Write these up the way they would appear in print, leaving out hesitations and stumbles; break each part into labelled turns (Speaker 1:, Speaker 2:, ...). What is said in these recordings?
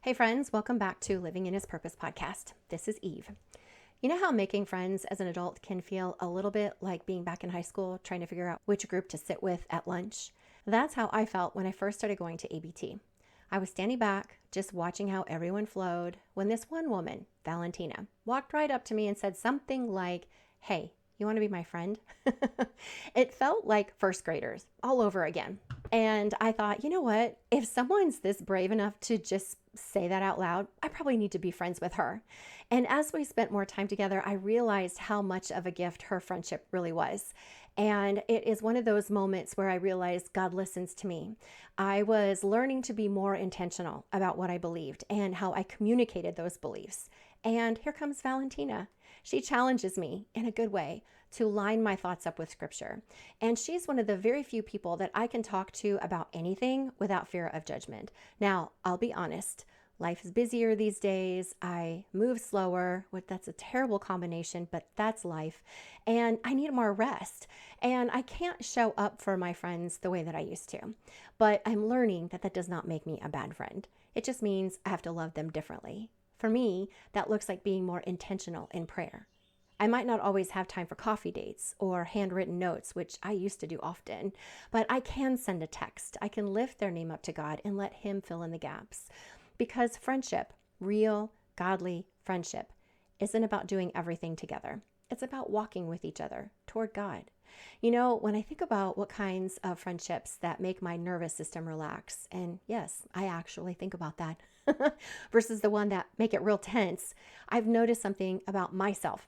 Speaker 1: Hey friends, welcome back to Living in His Purpose podcast. This is Eve. You know how making friends as an adult can feel a little bit like being back in high school trying to figure out which group to sit with at lunch? That's how I felt when I first started going to ABT. I was standing back, just watching how everyone flowed, when this one woman, Valentina, walked right up to me and said something like, "Hey, you want to be my friend?" It felt like first graders all over again. And I thought, you know what? If someone's this brave enough to just say that out loud, I probably need to be friends with her. And as we spent more time together, I realized how much of a gift her friendship really was. And it is one of those moments where I realized God listens to me. I was learning to be more intentional about what I believed and how I communicated those beliefs. And here comes Valentina. She challenges me in a good way to line my thoughts up with scripture. And she's one of the very few people that I can talk to about anything without fear of judgment. Now, I'll be honest. Life is busier these days. I move slower, which that's a terrible combination, but that's life. And I need more rest. And I can't show up for my friends the way that I used to. But I'm learning that that does not make me a bad friend. It just means I have to love them differently. For me, that looks like being more intentional in prayer. I might not always have time for coffee dates or handwritten notes, which I used to do often, but I can send a text. I can lift their name up to God and let Him fill in the gaps. Because friendship, real, godly friendship, isn't about doing everything together. It's about walking with each other toward God. You know, when I think about what kinds of friendships that make my nervous system relax, and yes, I actually think about that, versus the one that make it real tense, I've noticed something about myself.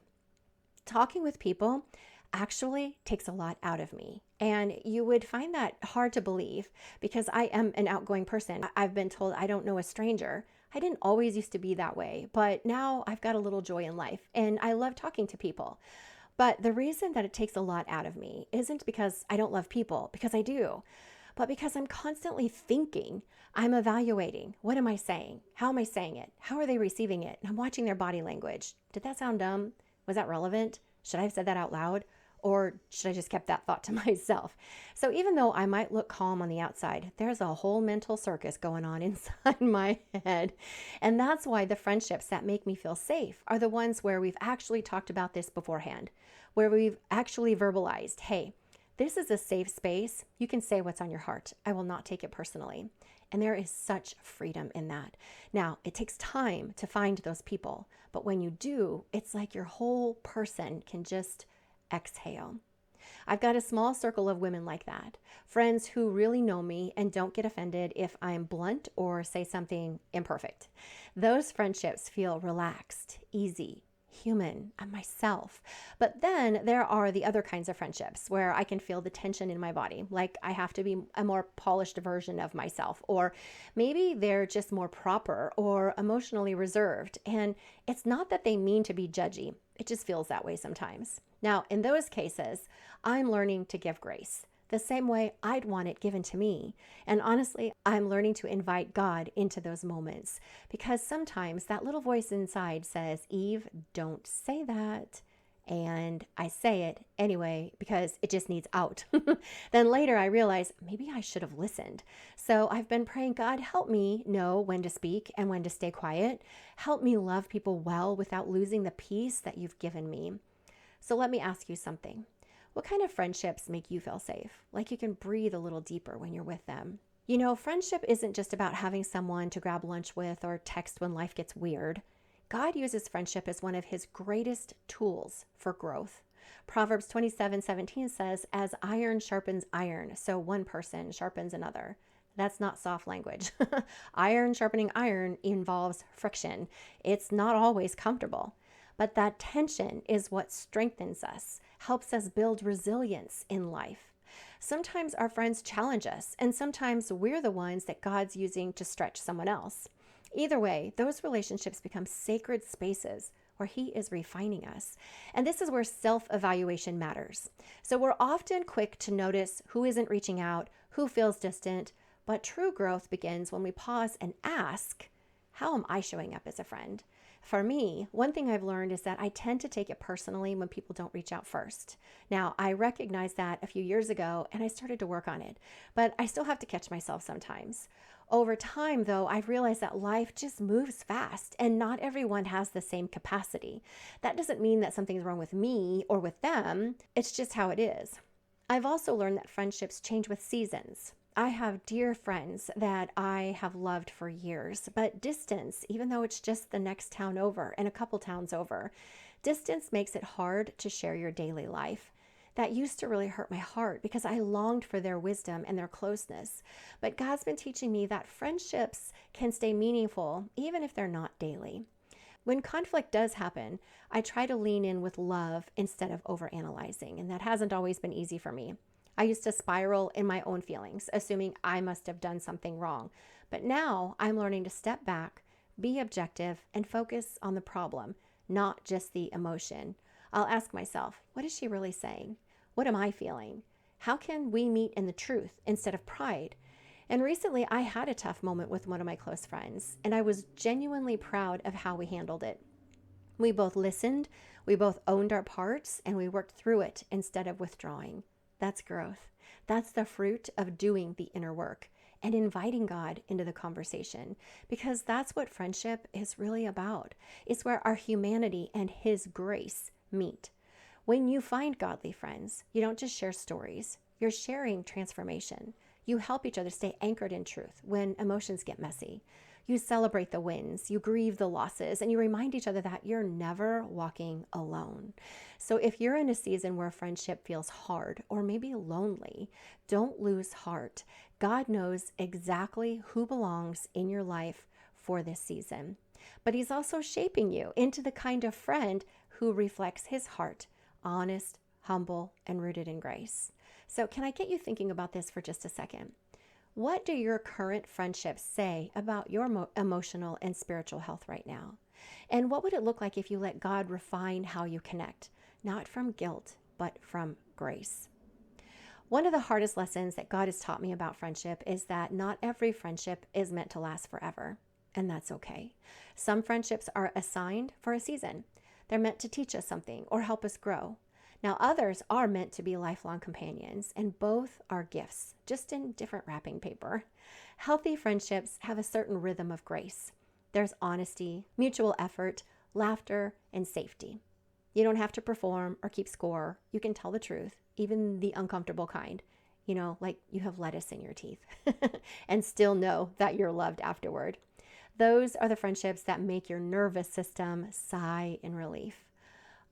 Speaker 1: Talking with people actually takes a lot out of me. And you would find that hard to believe because I am an outgoing person. I've been told I don't know a stranger. I didn't always used to be that way, but now I've got a little joy in life and I love talking to people. But the reason that it takes a lot out of me isn't because I don't love people, because I do, but because I'm constantly thinking, I'm evaluating. What am I saying? How am I saying it? How are they receiving it? And I'm watching their body language. Did that sound dumb? Was that relevant? Should I have said that out loud? Or should I just kept that thought to myself? So even though I might look calm on the outside, there's a whole mental circus going on inside my head. And that's why the friendships that make me feel safe are the ones where we've actually talked about this beforehand, where we've actually verbalized, hey, this is a safe space. You can say what's on your heart. I will not take it personally. And there is such freedom in that. Now, it takes time to find those people, but when you do, it's like your whole person can just exhale. I've got a small circle of women like that, friends who really know me and don't get offended if I'm blunt or say something imperfect. Those friendships feel relaxed, easy, human, and myself. But then there are the other kinds of friendships where I can feel the tension in my body, like I have to be a more polished version of myself, or maybe they're just more proper or emotionally reserved. And it's not that they mean to be judgy, it just feels that way sometimes. Now, in those cases, I'm learning to give grace the same way I'd want it given to me. And honestly, I'm learning to invite God into those moments because sometimes that little voice inside says, Eve, don't say that. And I say it anyway because it just needs out. Then later I realize maybe I should have listened. So I've been praying, God, help me know when to speak and when to stay quiet. Help me love people well without losing the peace that you've given me. So let me ask you something. What kind of friendships make you feel safe? Like you can breathe a little deeper when you're with them. You know, friendship isn't just about having someone to grab lunch with or text when life gets weird. God uses friendship as one of His greatest tools for growth. Proverbs 27:17 says, as iron sharpens iron, so one person sharpens another. That's not soft language. Iron sharpening iron involves friction. It's not always comfortable. But that tension is what strengthens us, helps us build resilience in life. Sometimes our friends challenge us, and sometimes we're the ones that God's using to stretch someone else. Either way, those relationships become sacred spaces where He is refining us. And this is where self-evaluation matters. So we're often quick to notice who isn't reaching out, who feels distant, but true growth begins when we pause and ask, how am I showing up as a friend? For me, one thing I've learned is that I tend to take it personally when people don't reach out first. Now, I recognized that a few years ago and I started to work on it, but I still have to catch myself sometimes. Over time, though, I've realized that life just moves fast and not everyone has the same capacity. That doesn't mean that something's wrong with me or with them, it's just how it is. I've also learned that friendships change with seasons. I have dear friends that I have loved for years, but distance, even though it's just the next town over and a couple towns over, distance makes it hard to share your daily life. That used to really hurt my heart because I longed for their wisdom and their closeness. But God's been teaching me that friendships can stay meaningful even if they're not daily. When conflict does happen, I try to lean in with love instead of overanalyzing, and that hasn't always been easy for me. I used to spiral in my own feelings, assuming I must have done something wrong. But now I'm learning to step back, be objective, and focus on the problem, not just the emotion. I'll ask myself, what is she really saying? What am I feeling? How can we meet in the truth instead of pride? And recently I had a tough moment with one of my close friends, and I was genuinely proud of how we handled it. We both listened, we both owned our parts, and we worked through it instead of withdrawing. That's growth. That's the fruit of doing the inner work and inviting God into the conversation, because that's what friendship is really about. It's where our humanity and His grace meet. When you find godly friends, you don't just share stories, you're sharing transformation. You help each other stay anchored in truth when emotions get messy. You celebrate the wins, you grieve the losses, and you remind each other that you're never walking alone. So if you're in a season where friendship feels hard or maybe lonely, don't lose heart. God knows exactly who belongs in your life for this season. But He's also shaping you into the kind of friend who reflects His heart, honest, humble, and rooted in grace. So can I get you thinking about this for just a second? What do your current friendships say about your emotional and spiritual health right now? And what would it look like if you let God refine how you connect, not from guilt, but from grace? One of the hardest lessons that God has taught me about friendship is that not every friendship is meant to last forever, and that's okay. Some friendships are assigned for a season. They're meant to teach us something or help us grow. Now, others are meant to be lifelong companions, and both are gifts, just in different wrapping paper. Healthy friendships have a certain rhythm of grace. There's honesty, mutual effort, laughter, and safety. You don't have to perform or keep score. You can tell the truth, even the uncomfortable kind. Like you have lettuce in your teeth, and still know that you're loved afterward. Those are the friendships that make your nervous system sigh in relief.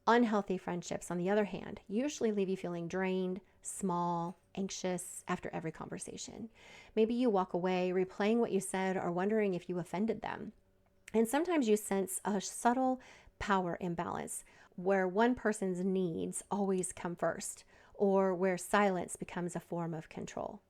Speaker 1: Unhealthy friendships, on the other hand, usually leave you feeling drained, small, anxious after every conversation. Maybe you walk away replaying what you said or wondering if you offended them. And sometimes you sense a subtle power imbalance where one person's needs always come first, or where silence becomes a form of control.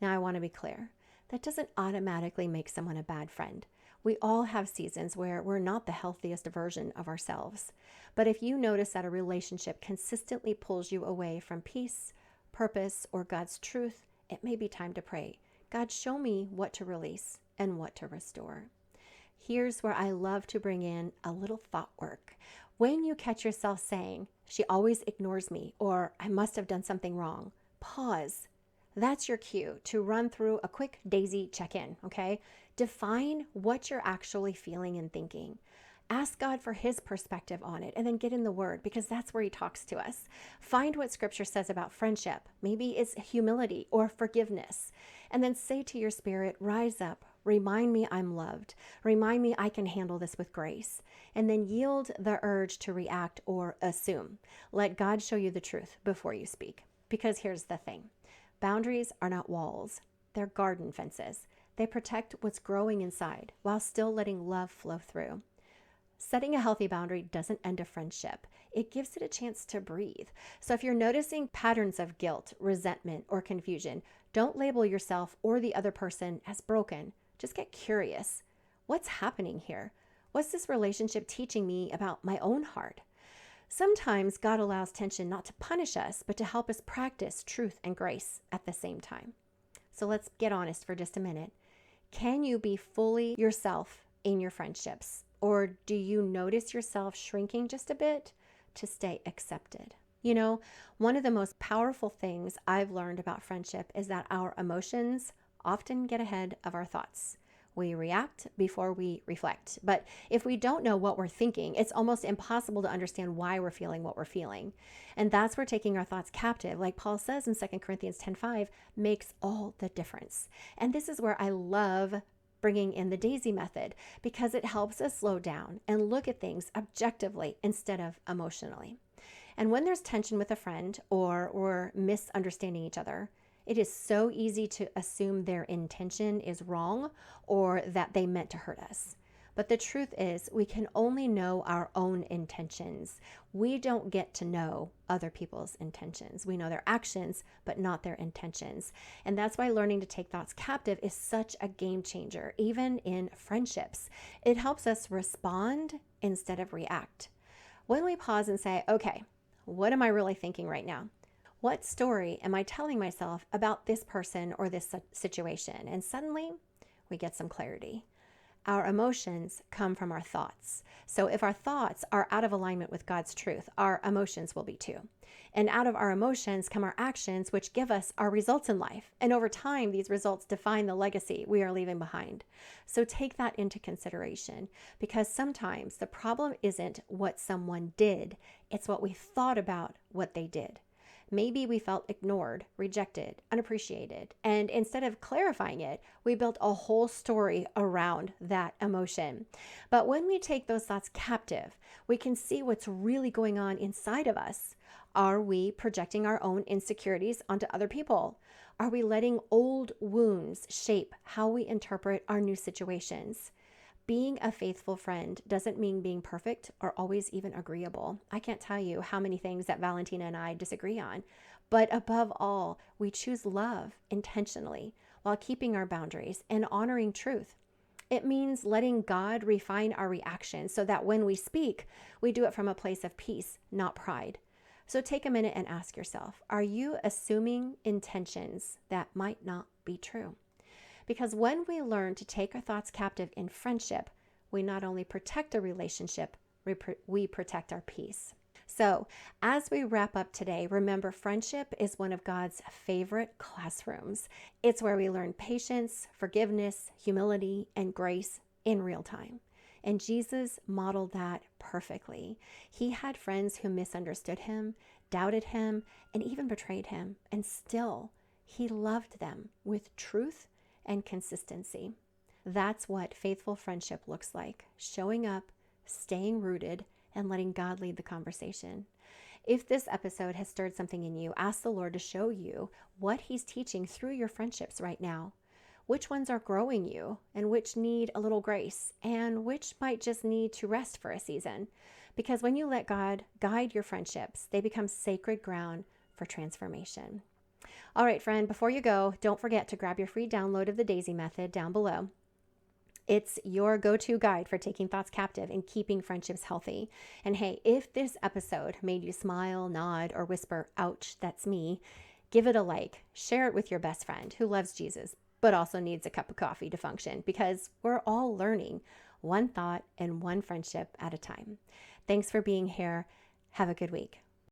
Speaker 1: Now, I want to be clear. That doesn't automatically make someone a bad friend. We all have seasons where we're not the healthiest version of ourselves. But if you notice that a relationship consistently pulls you away from peace, purpose, or God's truth, it may be time to pray. God, show me what to release and what to restore. Here's where I love to bring in a little thought work. When you catch yourself saying, she always ignores me, or I must have done something wrong, pause. That's your cue to run through a quick daisy check-in, okay? Define what you're actually feeling and thinking. Ask God for His perspective on it, and then get in the Word, because that's where He talks to us. Find what Scripture says about friendship. Maybe it's humility or forgiveness. And then say to your spirit, rise up. Remind me I'm loved. Remind me I can handle this with grace. And then yield the urge to react or assume. Let God show you the truth before you speak. Because here's the thing. Boundaries are not walls. They're garden fences. They protect what's growing inside while still letting love flow through. Setting a healthy boundary doesn't end a friendship. It gives it a chance to breathe. So if you're noticing patterns of guilt, resentment, or confusion, don't label yourself or the other person as broken. Just get curious. What's happening here? What's this relationship teaching me about my own heart? Sometimes God allows tension not to punish us, but to help us practice truth and grace at the same time. So let's get honest for just a minute. Can you be fully yourself in your friendships? Or do you notice yourself shrinking just a bit to stay accepted? One of the most powerful things I've learned about friendship is that our emotions often get ahead of our thoughts. We react before we reflect. But if we don't know what we're thinking, it's almost impossible to understand why we're feeling what we're feeling. And that's where taking our thoughts captive, like Paul says in 2 Corinthians 10:5, makes all the difference. And this is where I love bringing in the Daisy method, because it helps us slow down and look at things objectively instead of emotionally. And when there's tension with a friend or we're misunderstanding each other, it is so easy to assume their intention is wrong or that they meant to hurt us. But the truth is, we can only know our own intentions. We don't get to know other people's intentions. We know their actions, but not their intentions. And that's why learning to take thoughts captive is such a game changer, even in friendships. It helps us respond instead of react. When we pause and say, okay, what am I really thinking right now? What story am I telling myself about this person or this situation? And suddenly we get some clarity. Our emotions come from our thoughts. So if our thoughts are out of alignment with God's truth, our emotions will be too. And out of our emotions come our actions, which give us our results in life. And over time, these results define the legacy we are leaving behind. So take that into consideration, because sometimes the problem isn't what someone did, it's what we thought about what they did. Maybe we felt ignored, rejected, unappreciated, and instead of clarifying it, we built a whole story around that emotion. But when we take those thoughts captive, we can see what's really going on inside of us. Are we projecting our own insecurities onto other people? Are we letting old wounds shape how we interpret our new situations? Being a faithful friend doesn't mean being perfect or always even agreeable. I can't tell you how many things that Valentina and I disagree on. But above all, we choose love intentionally while keeping our boundaries and honoring truth. It means letting God refine our reactions so that when we speak, we do it from a place of peace, not pride. So take a minute and ask yourself, are you assuming intentions that might not be true? Because when we learn to take our thoughts captive in friendship, we not only protect a relationship, we protect our peace. So as we wrap up today, remember, friendship is one of God's favorite classrooms. It's where we learn patience, forgiveness, humility, and grace in real time. And Jesus modeled that perfectly. He had friends who misunderstood him, doubted him, and even betrayed him. And still, he loved them with truth and consistency. That's what faithful friendship looks like: showing up, staying rooted, and letting God lead the conversation. If this episode has stirred something in you, ask the Lord to show you what he's teaching through your friendships right now. Which ones are growing you and which need a little grace and which might just need to rest for a season. Because when you let God guide your friendships, they become sacred ground for transformation. All right, friend, before you go, don't forget to grab your free download of the Daisy Method down below. It's your go-to guide for taking thoughts captive and keeping friendships healthy. And hey, if this episode made you smile, nod, or whisper, ouch, that's me, give it a like. Share it with your best friend who loves Jesus, but also needs a cup of coffee to function, because we're all learning one thought and one friendship at a time. Thanks for being here. Have a good week.